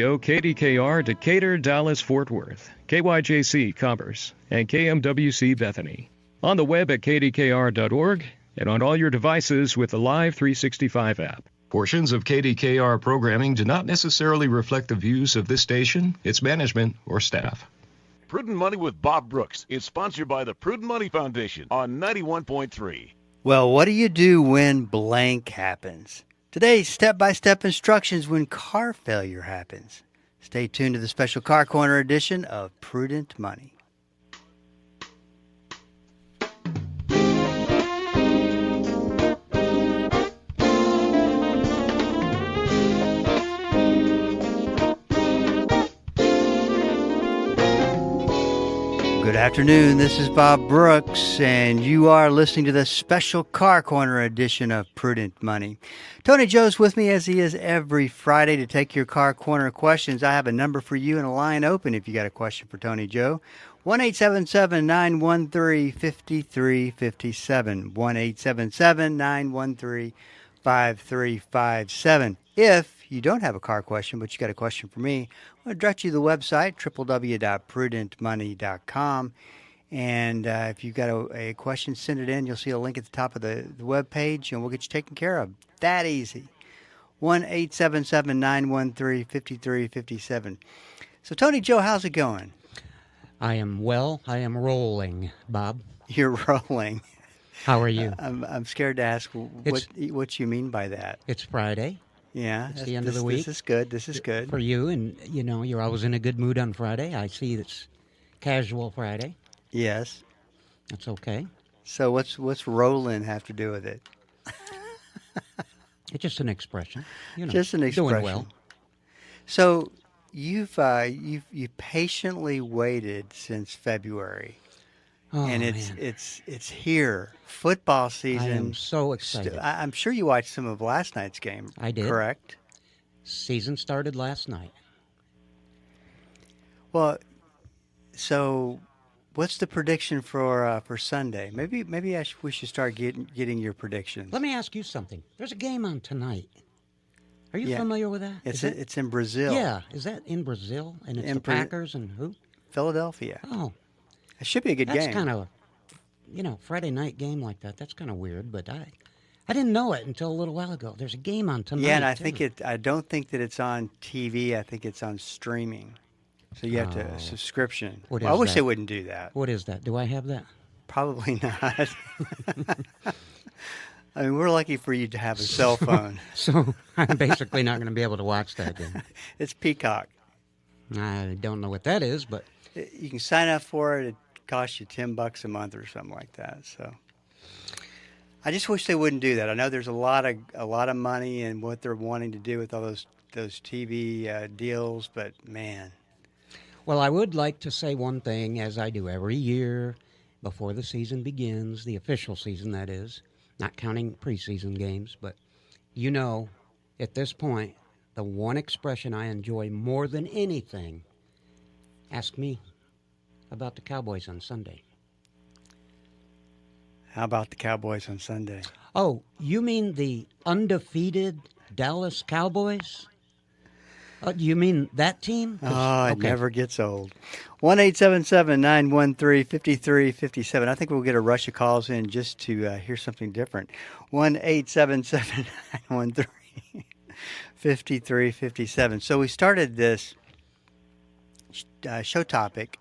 KDKR Decatur, Dallas, Fort Worth, KYJC Commerce, and KMWC Bethany. On the web at kdkr.org and on all your devices with the Live 365 app. Portions of KDKR programming do not necessarily reflect the views of this station, its management, or staff. Prudent Money with Bob Brooks is sponsored by the Prudent Money Foundation on 91.3. Well, what do you do when blank happens? Today's step-by-step instructions when car failure happens. Stay tuned to the special Car Corner edition of Prudent Money. Good afternoon, this is Bob Brooks, and you are listening to the special Car Corner edition of Prudent Money. Tony Joe's with me as he is every Friday to take your Car Corner questions. I have a number for you and a line open if you got a question for Tony Joe. 1-877-913-5357. 1-877-913-5357. If you don't have a car question, but you got a question for me, I'm going to direct you to the website, www.prudentmoney.com. And if you've got a question, send it in. You'll see a link at the top of the web page, and we'll get you taken care of. That easy. 1-877-913-5357. So, Tony Joe, how's it going? I am well. I am rolling, Bob. You're rolling. How are you? I'm scared to ask what you mean by that. It's Friday. Yeah. It's the end of the week. This is good. This is good. For you, and, you know, you're always in a good mood on Friday. I see it's casual Friday. Yes. That's okay. So what's rolling have to do with it? It's just an expression. You know, just an expression. Doing well. So you've patiently waited since February. Oh, and man. it's here. Football season. I am so excited. I'm sure you watched some of last night's game. I did. Correct? Season started last night. Well, so what's the prediction for Sunday? Maybe we should start getting your predictions. Let me ask you something. There's a game on tonight. Are you familiar with that? It's in Brazil. Yeah. Is that in Brazil? And it's the Packers and who? Philadelphia. Oh. It should be a good game. That's kind of, Friday night game like that. That's kind of weird, but I didn't know it until a little while ago. There's a game on tonight. Yeah, and I don't think that it's on TV. I think it's on streaming. So you have a subscription. I wish they wouldn't do that. What is that? Do I have that? Probably not. I mean, we're lucky for you to have a cell phone. So I'm basically not going to be able to watch that game. It's Peacock. I don't know what that is, but you can sign up for it. It costs you $10 a month or something like that. So I just wish they wouldn't do that. I know there's a lot of money in what they're wanting to do with all those TV deals, but man. Well, I would like to say one thing, as I do every year before the season begins, the official season, that is, not counting preseason games. But, at this point, the one expression I enjoy more than anything, ask me about the Cowboys on Sunday. How about the Cowboys on Sunday? Oh, you mean the undefeated Dallas Cowboys? You mean that team? Oh, it never gets old. 1-877-913-5357. I think we'll get a rush of calls in just to hear something different. 1-877-913-5357. So we started this show topic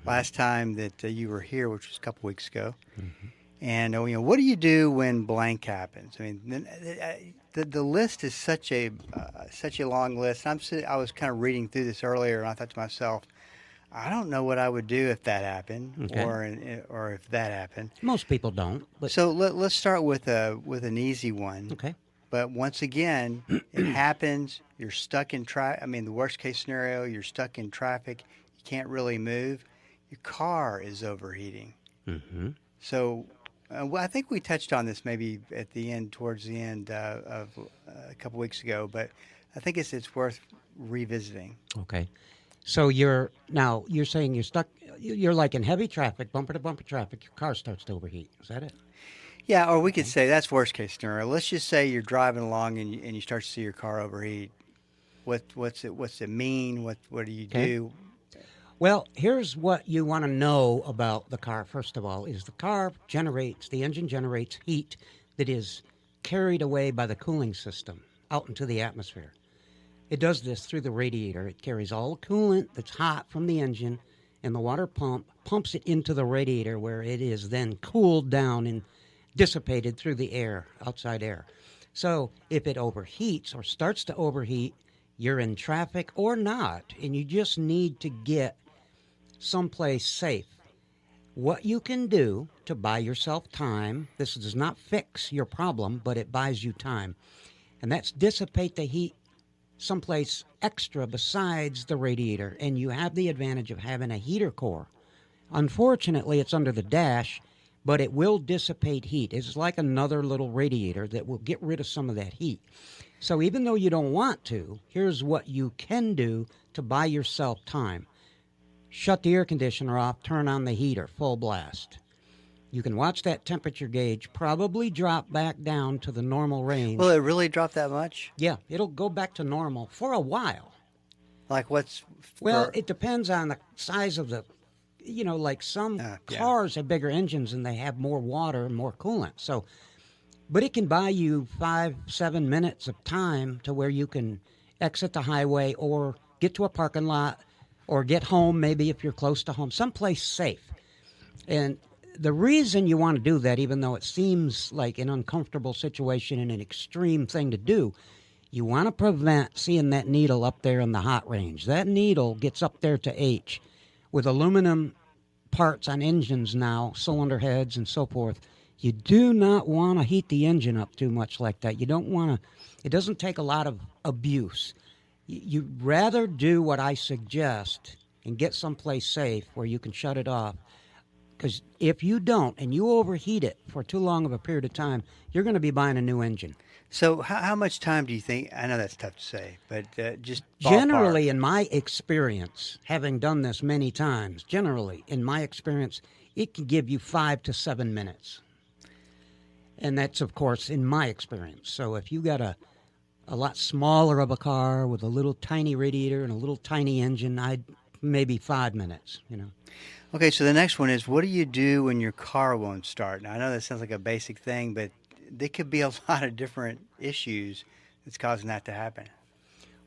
last time that you were here, which was a couple weeks ago. Mm-hmm. And what do you do when blank happens? I mean, the list is such a long list. I was kind of reading through this earlier, and I thought to myself, I don't know what I would do if that happened, or if that happened. Most people don't. But... So let's start with an easy one. Okay. But once again, it happens. You're stuck in traffic. I mean, the worst case scenario, you're stuck in traffic. You can't really move. Your car is overheating. Mm-hmm. So. I think we touched on this maybe towards the end of a couple weeks ago, but I think it's worth revisiting. Okay. So you're saying you're stuck, you're like in heavy traffic, bumper to bumper traffic, your car starts to overheat. Is that it? Yeah, or we could say that's worst case scenario. Let's just say you're driving along and you start to see your car overheat. What's it mean? What do you Okay. do? Well, here's what you want to know about the car, first of all, is the engine generates heat that is carried away by the cooling system out into the atmosphere. It does this through the radiator. It carries all the coolant that's hot from the engine, and the water pump pumps it into the radiator where it is then cooled down and dissipated through the air, outside air. So if it overheats or starts to overheat, you're in traffic or not, and you just need to get someplace safe. What you can do to buy yourself time, this does not fix your problem, but it buys you time, and that's dissipate the heat someplace extra besides the radiator, and you have the advantage of having a heater core. Unfortunately, it's under the dash, but it will dissipate heat. It's like another little radiator that will get rid of some of that heat. So even though you don't want to, here's what you can do to buy yourself time. Shut the air conditioner off, turn on the heater, full blast. You can watch that temperature gauge probably drop back down to the normal range. Will it really drop that much? Yeah, it'll go back to normal for a while. Like what's? Well, it depends on the size of the, like some yeah. cars have bigger engines and they have more water and more coolant. So, but it can buy you 5-7 minutes of time to where you can exit the highway or get to a parking lot or get home, maybe if you're close to home, someplace safe. And the reason you want to do that, even though it seems like an uncomfortable situation and an extreme thing to do, you want to prevent seeing that needle up there in the hot range. That needle gets up there to H. With aluminum parts on engines now, cylinder heads and so forth, you do not want to heat the engine up too much like that. You don't want to. It doesn't take a lot of abuse. You'd rather do what I suggest and get someplace safe where you can shut it off. Because if you don't and you overheat it for too long of a period of time, you're going to be buying a new engine. So how much time do you think? I know that's tough to say, but just ballpark. Generally, in my experience, having done this many times, it can give you 5 to 7 minutes. And that's, of course, in my experience. So if you got a lot smaller of a car with a little tiny radiator and a little tiny engine, I'd maybe 5 minutes, Okay, so the next one is, what do you do when your car won't start? Now, I know that sounds like a basic thing, but there could be a lot of different issues that's causing that to happen.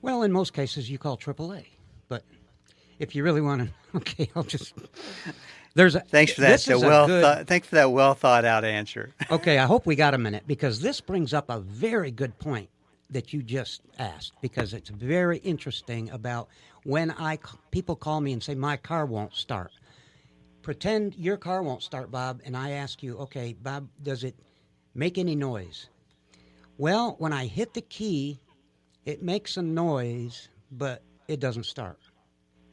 Well, in most cases, you call AAA. But if you really want to, okay, I'll just... Thanks for that. Thanks for that well thought out answer. Okay, I hope we got a minute, because this brings up a very good point that you just asked, because it's very interesting about when people call me and say, my car won't start. Pretend your car won't start, Bob, and I ask you, okay, Bob, does it make any noise? Well, when I hit the key, it makes a noise, but it doesn't start.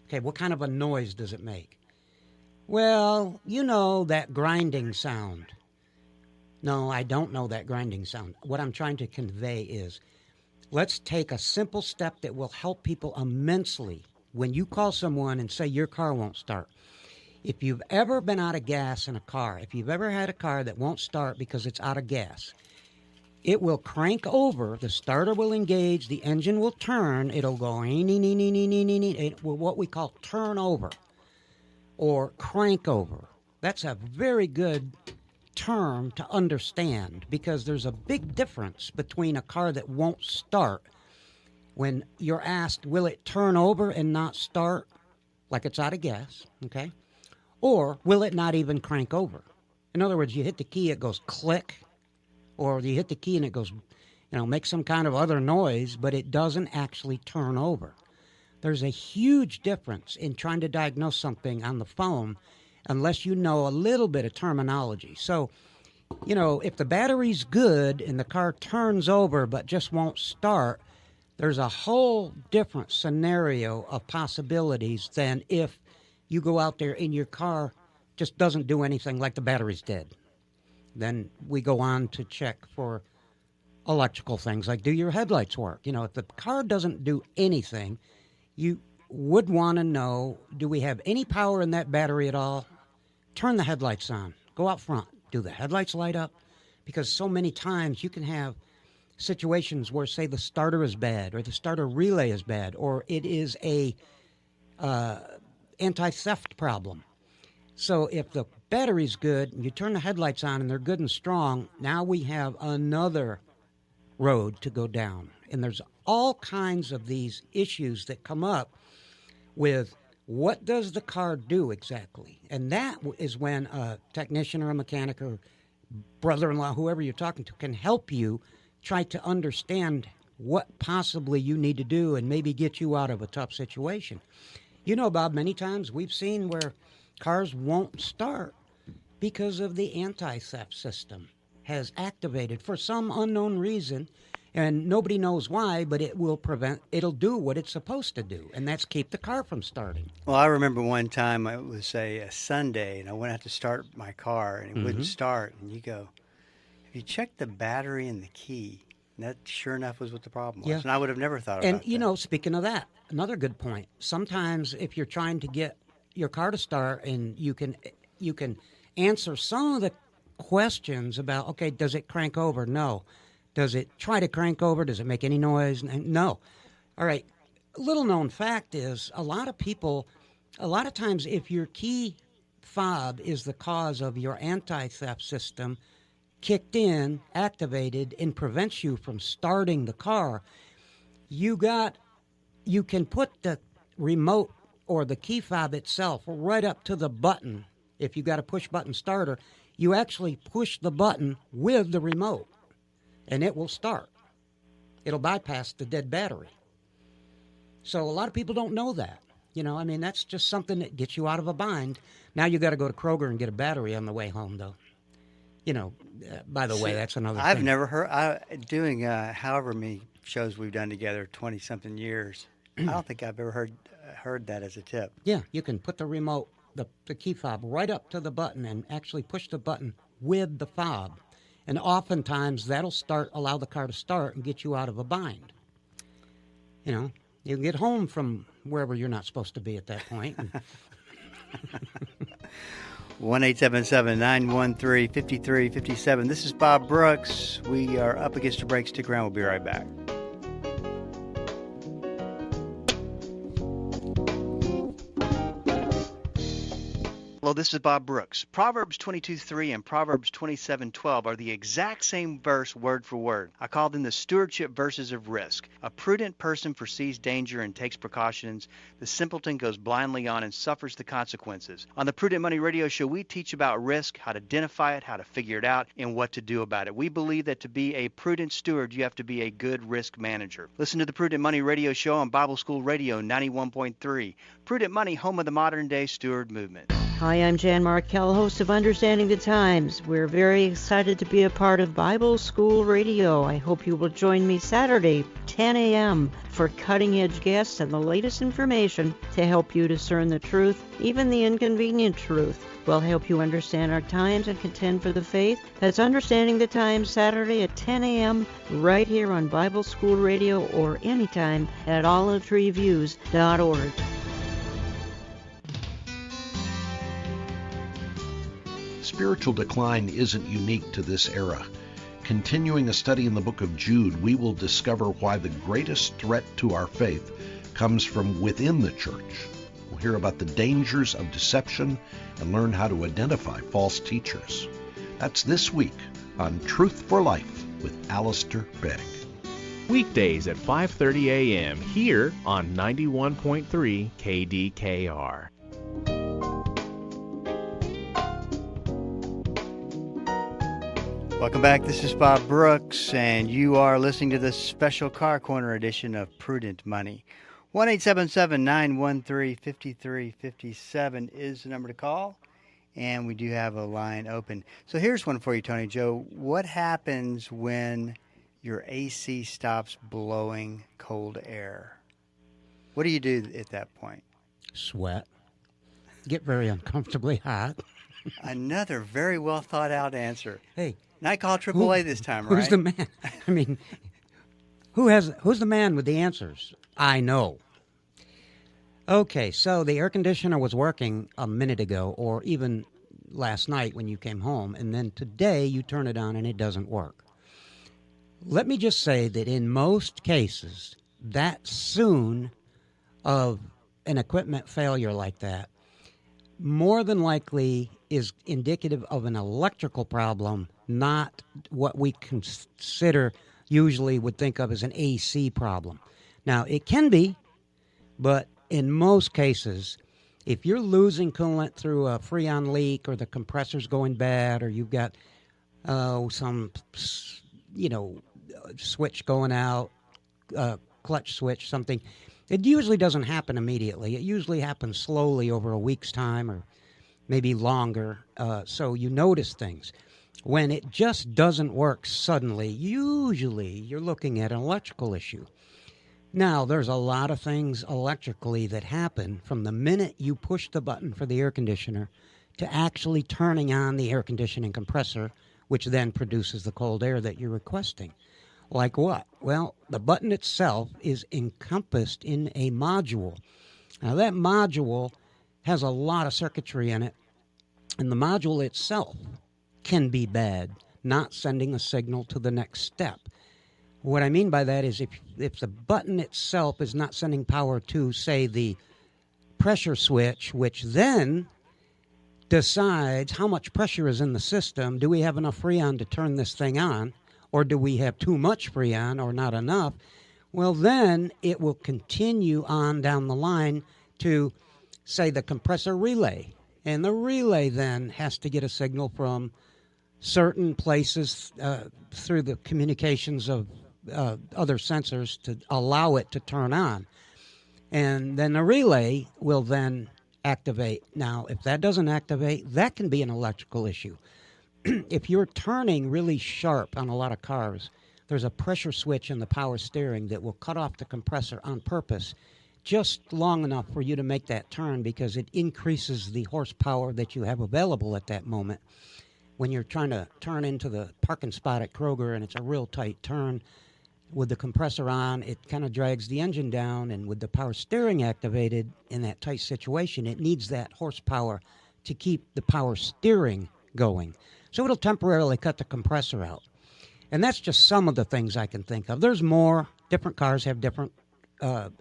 Okay, what kind of a noise does it make? Well, that grinding sound. No, I don't know that grinding sound. What I'm trying to convey is, let's take a simple step that will help people immensely when you call someone and say your car won't start. If you've ever been out of gas in a car, if you've ever had a car that won't start because it's out of gas, it will crank over, the starter will engage, the engine will turn, it'll go it will what we call turn over or crank over. That's a very good term to understand, because there's a big difference between a car that won't start when you're asked, will it turn over and not start like it's out of gas, okay? Or will it not even crank over? In other words, you hit the key, it goes click, or you hit the key and it goes, makes some kind of other noise, but it doesn't actually turn over. There's a huge difference in trying to diagnose something on the phone unless you know a little bit of terminology. So, if the battery's good and the car turns over but just won't start, there's a whole different scenario of possibilities than if you go out there and your car just doesn't do anything, like the battery's dead. Then we go on to check for electrical things, like, do your headlights work? If the car doesn't do anything, you would want to know, do we have any power in that battery at all? Turn the headlights on. Go out front. Do the headlights light up? Because so many times you can have situations where, say, the starter is bad, or the starter relay is bad, or it is a anti-theft problem. So if the battery's good, and you turn the headlights on and they're good and strong, now we have another road to go down. And there's all kinds of these issues that come up with what does the car do exactly? And that is when a technician or a mechanic or brother-in-law, whoever you're talking to, can help you try to understand what possibly you need to do and maybe get you out of a tough situation. You know, Bob, many times we've seen where cars won't start because of the anti-theft system has activated for some unknown reason, and nobody knows why, but it'll do what it's supposed to do, and that's keep the car from starting. Well, I remember one time it was a Sunday, and I went out to start my car, and it wouldn't start. And you go, have you checked the battery and the key? And that, sure enough, was what the problem was. Yeah. And I would have never thought about that. And, you know, speaking of that, another good point. Sometimes if you're trying to get your car to start and you can answer some of the questions about, okay, does it crank over? No. Does it try to crank over? Does it make any noise? No. All right. Little known fact is a lot of times if your key fob is the cause of your anti-theft system kicked in, activated, and prevents you from starting the car, you can put the remote or the key fob itself right up to the button. If you got a push button starter, you actually push the button with the remote, and it will start. It'll bypass the dead battery. So a lot of people don't know that. You know, I mean, that's just something that gets you out of a bind. Now you got to go to Kroger and get a battery on the way home, though. You know, by the way, that's another thing. I've never heard, doing however many shows we've done together, 20-something years, I don't think I've ever heard that as a tip. Yeah, you can put the remote, the key fob, right up to the button and actually push the button with the fob. And oftentimes that'll allow the car to start and get you out of a bind. You know, you can get home from wherever you're not supposed to be at that point. 1-877-913-5357. This is Bob Brooks. We are up against the break. Stick around. We'll be right back. Hello, this is Bob Brooks. Proverbs 22:3 and Proverbs 27:12 are the exact same verse word for word. I call them the stewardship verses of risk. A prudent person foresees danger and takes precautions. The simpleton goes blindly on and suffers the consequences. On the Prudent Money Radio Show, we teach about risk, how to identify it, how to figure it out, and what to do about it. We believe that to be a prudent steward, you have to be a good risk manager. Listen to the Prudent Money Radio Show on Bible School Radio 91.3. Prudent Money, home of the modern-day steward movement. Hi, I'm Jan Markell, host of Understanding the Times. We're very excited to be a part of Bible School Radio. I hope you will join me Saturday, 10 a.m., for cutting-edge guests and the latest information to help you discern the truth, even the inconvenient truth. We'll help you understand our times and contend for the faith. That's Understanding the Times, Saturday at 10 a.m., right here on Bible School Radio or anytime at olivetreeviews.org. Spiritual decline isn't unique to this era. Continuing a study in the book of Jude, we will discover why the greatest threat to our faith comes from within the church. We'll hear about the dangers of deception and learn how to identify false teachers. That's this week on Truth for Life with Alistair Begg. Weekdays at 5:30 a.m. here on 91.3 KDKR. Welcome back. This is Bob Brooks, and you are listening to the special Car Corner edition of Prudent Money. 1-877-913-5357 is the number to call, and we do have a line open. So here's one for you, Tony Joe. What happens when your AC stops blowing cold air? What do you do at that point? Sweat. Get very uncomfortably hot. Another very well thought out answer. Hey. And I call AAA this time, right? Who's the man? I mean, who's the man with the answers? I know. Okay, so the air conditioner was working a minute ago, or even last night when you came home, and then today you turn it on and it doesn't work. Let me just say that in most cases, that soon of an equipment failure like that more than likely is indicative of an electrical problem, not what we usually would think of as an AC problem. Now, it can be, but in most cases, if you're losing coolant through a Freon leak or the compressor's going bad or you've got some, switch going out, clutch switch, something, it usually doesn't happen immediately. It usually happens slowly over a week's time or maybe longer, so you notice things. When it just doesn't work suddenly, usually you're looking at an electrical issue. Now, there's a lot of things electrically that happen from the minute you push the button for the air conditioner to actually turning on the air conditioning compressor, which then produces the cold air that you're requesting. Like what? Well, the button itself is encompassed in a module. Now, that module has a lot of circuitry in it, and the module itself can be bad, not sending a signal to the next step. What I mean by that is if the button itself is not sending power to, say, the pressure switch, which then decides how much pressure is in the system, do we have enough Freon to turn this thing on, or do we have too much Freon or not enough? Well, then it will continue on down the line to, say, the compressor relay. And the relay then has to get a signal from certain places through the communications of other sensors to allow it to turn on. And then the relay will then activate. Now, if that doesn't activate, that can be an electrical issue. If you're turning really sharp on a lot of cars, there's a pressure switch in the power steering that will cut off the compressor on purpose just long enough for you to make that turn because it increases the horsepower that you have available at that moment. When you're trying to turn into the parking spot at Kroger and it's a real tight turn, with the compressor on, it kind of drags the engine down, and with the power steering activated in that tight situation, it needs that horsepower to keep the power steering going. So it'll temporarily cut the compressor out. And that's just some of the things I can think of. There's more. Different cars have different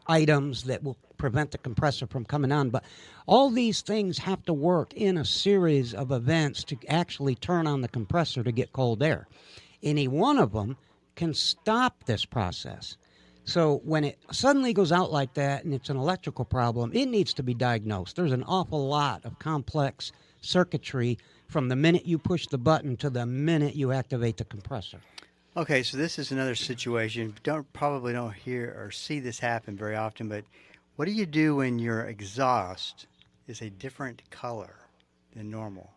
items that will prevent the compressor from coming on. But all these things have to work in a series of events to actually turn on the compressor to get cold air. Any one of them can stop this process. So when it suddenly goes out like that and it's an electrical problem, it needs to be diagnosed. There's an awful lot of complex circuitry from the minute you push the button to the minute you activate the compressor. Okay, so this is another situation. Probably don't hear or see this happen very often, but what do you do when your exhaust is a different color than normal?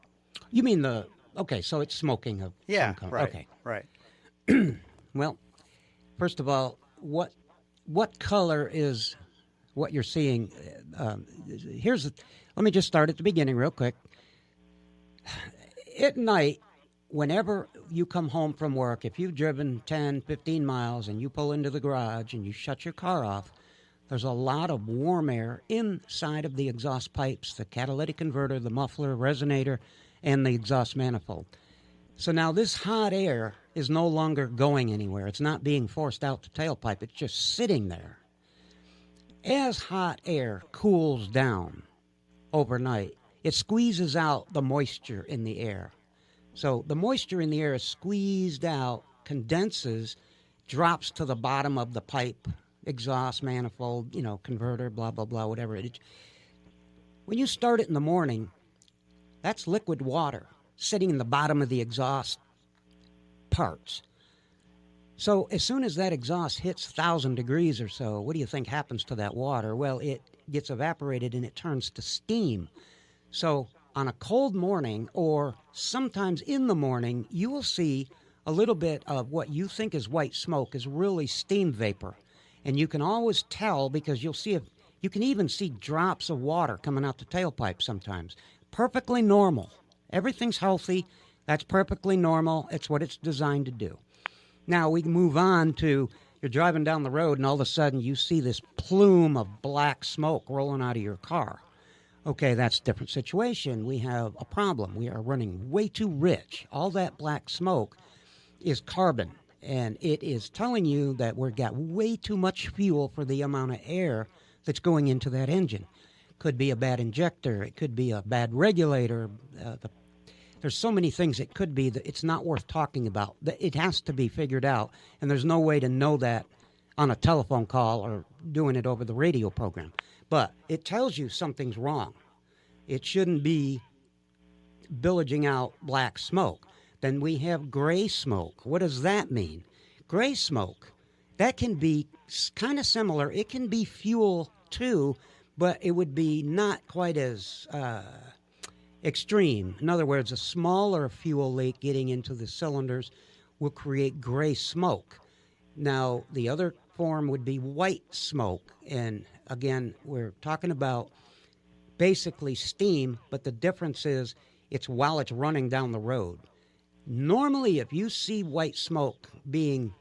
You mean so it's smoking of some kind. Right, okay. Right. Well, first of all, what color is what you're seeing? Let me just start at the beginning real quick. At night, whenever you come home from work, if you've driven 10, 15 miles and you pull into the garage and you shut your car off, there's a lot of warm air inside of the exhaust pipes, the catalytic converter, the muffler, resonator, and the exhaust manifold. So now this hot air is no longer going anywhere. It's not being forced out the tailpipe. It's just sitting there. As hot air cools down overnight, it squeezes out the moisture in the air. So the moisture in the air is squeezed out, condenses, drops to the bottom of the pipe, exhaust manifold, converter, blah, blah, blah, whatever it is. When you start it in the morning, that's liquid water sitting in the bottom of the exhaust parts. So as soon as that exhaust hits 1,000 degrees or so, what do you think happens to that water? Well, it gets evaporated and it turns to steam. So on a cold morning or sometimes in the morning, you will see a little bit of what you think is white smoke is really steam vapor. And you can always tell because you can even see drops of water coming out the tailpipe sometimes. Perfectly normal. Everything's healthy. That's perfectly normal. It's what it's designed to do. Now we can move on to you're driving down the road and all of a sudden you see this plume of black smoke rolling out of your car. Okay, that's a different situation. We have a problem. We are running way too rich. All that black smoke is carbon, And it is telling you that we've got way too much fuel for the amount of air that's going into that engine. Could be a bad injector. It could be a bad regulator. There's so many things it could be that it's not worth talking about. It has to be figured out, and there's no way to know that on a telephone call or doing it over the radio program. But it tells you something's wrong. It shouldn't be billowing out black smoke. Then we have gray smoke. What does that mean? Gray smoke, that can be kind of similar. It can be fuel too, but it would be not quite as extreme. In other words, a smaller fuel leak getting into the cylinders will create gray smoke. Now, the other form would be white smoke. And again, we're talking about basically steam, but the difference is it's while it's running down the road. Normally, if you see white smoke being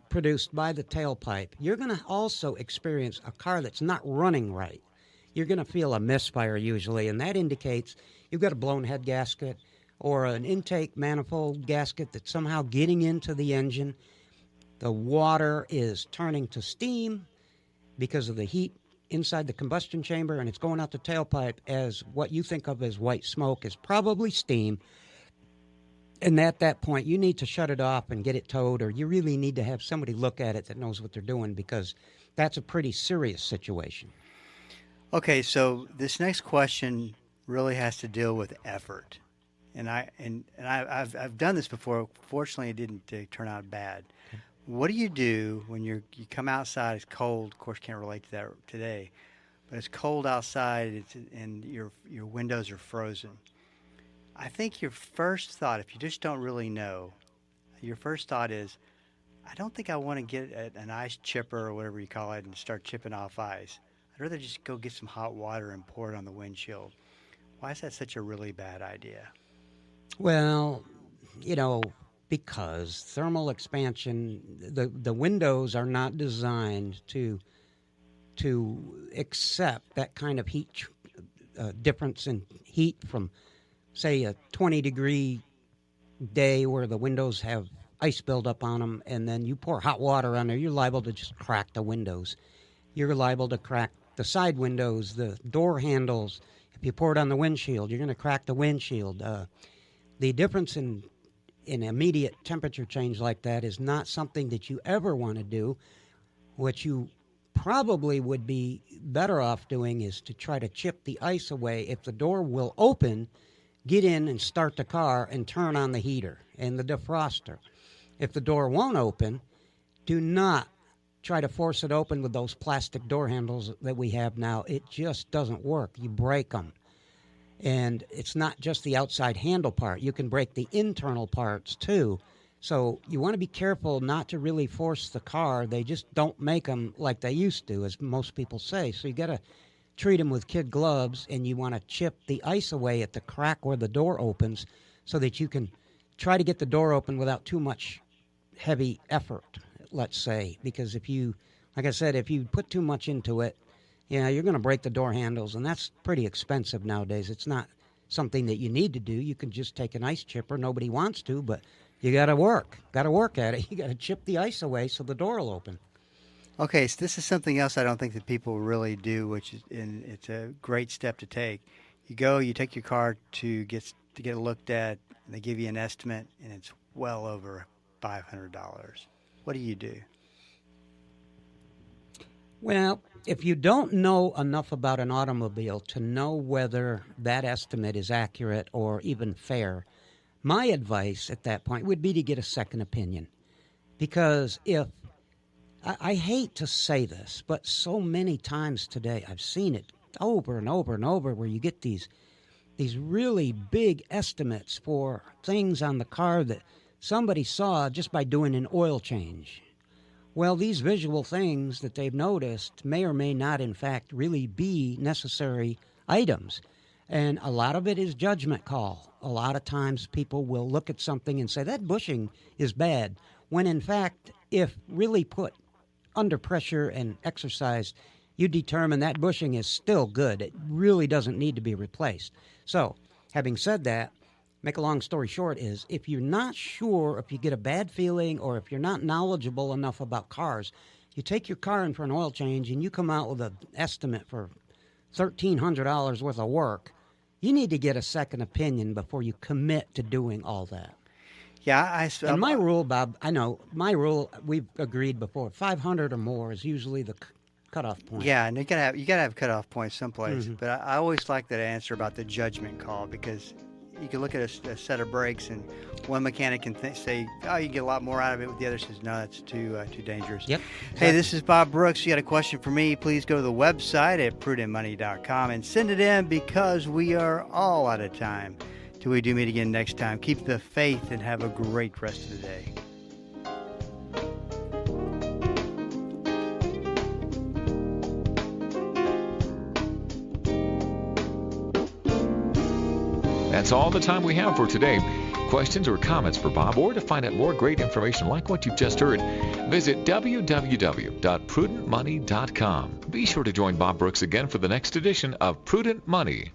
produced by the tailpipe, you're going to also experience a car that's not running right. You're going to feel a misfire usually, and that indicates you've got a blown head gasket or an intake manifold gasket that's somehow getting into the engine. The water is turning to steam because of the heat inside the combustion chamber, and it's going out the tailpipe as what you think of as white smoke is probably steam. And at that point, you need to shut it off and get it towed, or you really need to have somebody look at it that knows what they're doing, because that's a pretty serious situation. Okay, so this next question really has to deal with effort, and I've done this before. Fortunately, it didn't turn out bad. Okay. What do you do when you come outside? It's cold. Of course, can't relate to that today, but it's cold outside, and your windows are frozen. I think your first thought, if you just don't really know, your first thought is, I don't think I want to get an ice chipper or whatever you call it and start chipping off ice. I'd rather just go get some hot water and pour it on the windshield. Why is that such a really bad idea? Well, because thermal expansion, the windows are not designed to accept that kind of heat difference in heat from, say, a 20-degree day where the windows have ice buildup on them, and then you pour hot water on there, you're liable to just crack the windows. You're liable to crack the side windows, the door handles. If you pour it on the windshield, you're going to crack the windshield. The difference in immediate temperature change like that is not something that you ever want to do. What you probably would be better off doing is to try to chip the ice away. If the door will open, get in and start the car and turn on the heater and the defroster. If the door won't open, do not try to force it open with those plastic door handles that we have now. It just doesn't work. You break them. And it's not just the outside handle part. You can break the internal parts too. So you want to be careful not to really force the car. They just don't make them like they used to, as most people say. So you got to treat them with kid gloves, and you want to chip the ice away at the crack where the door opens so that you can try to get the door open without too much heavy effort, let's say. Because if you, like I said, if you put too much into it, you're going to break the door handles, and that's pretty expensive nowadays. It's not something that you need to do. You can just take an ice chipper. Nobody wants to, but you got to work at it. You got to chip the ice away so the door will open. Okay, so this is something else I don't think that people really do, and it's a great step to take. You take your car to get it looked at, and they give you an estimate, and it's well over $500. What do you do? Well, if you don't know enough about an automobile to know whether that estimate is accurate or even fair, my advice at that point would be to get a second opinion. Because I hate to say this, but so many times today I've seen it over and over and over where you get these really big estimates for things on the car that somebody saw just by doing an oil change. Well, these visual things that they've noticed may or may not, in fact, really be necessary items. And a lot of it is judgment call. A lot of times people will look at something and say, that bushing is bad, when in fact, if really put under pressure and exercised, you determine that bushing is still good. It really doesn't need to be replaced. So, having said that, make a long story short, is if you're not sure, if you get a bad feeling, or if you're not knowledgeable enough about cars, you take your car in for an oil change and you come out with an estimate for $1,300 worth of work, you need to get a second opinion before you commit to doing all that. Yeah, and my rule, Bob, I know, my rule, we've agreed before, 500 or more is usually the cutoff point. Yeah, and you gotta have cutoff points someplace. But I always like that answer about the judgment call, because you can look at a set of brakes and one mechanic can say, oh, you get a lot more out of it. The other says, no, that's too dangerous. Yep. Hey, this is Bob Brooks. You got a question for me, please go to the website at prudentmoney.com and send it in, because we are all out of time. Till we do meet again next time, keep the faith and have a great rest of the day. That's all the time we have for today. Questions or comments for Bob, or to find out more great information like what you've just heard, visit www.prudentmoney.com. Be sure to join Bob Brooks again for the next edition of Prudent Money.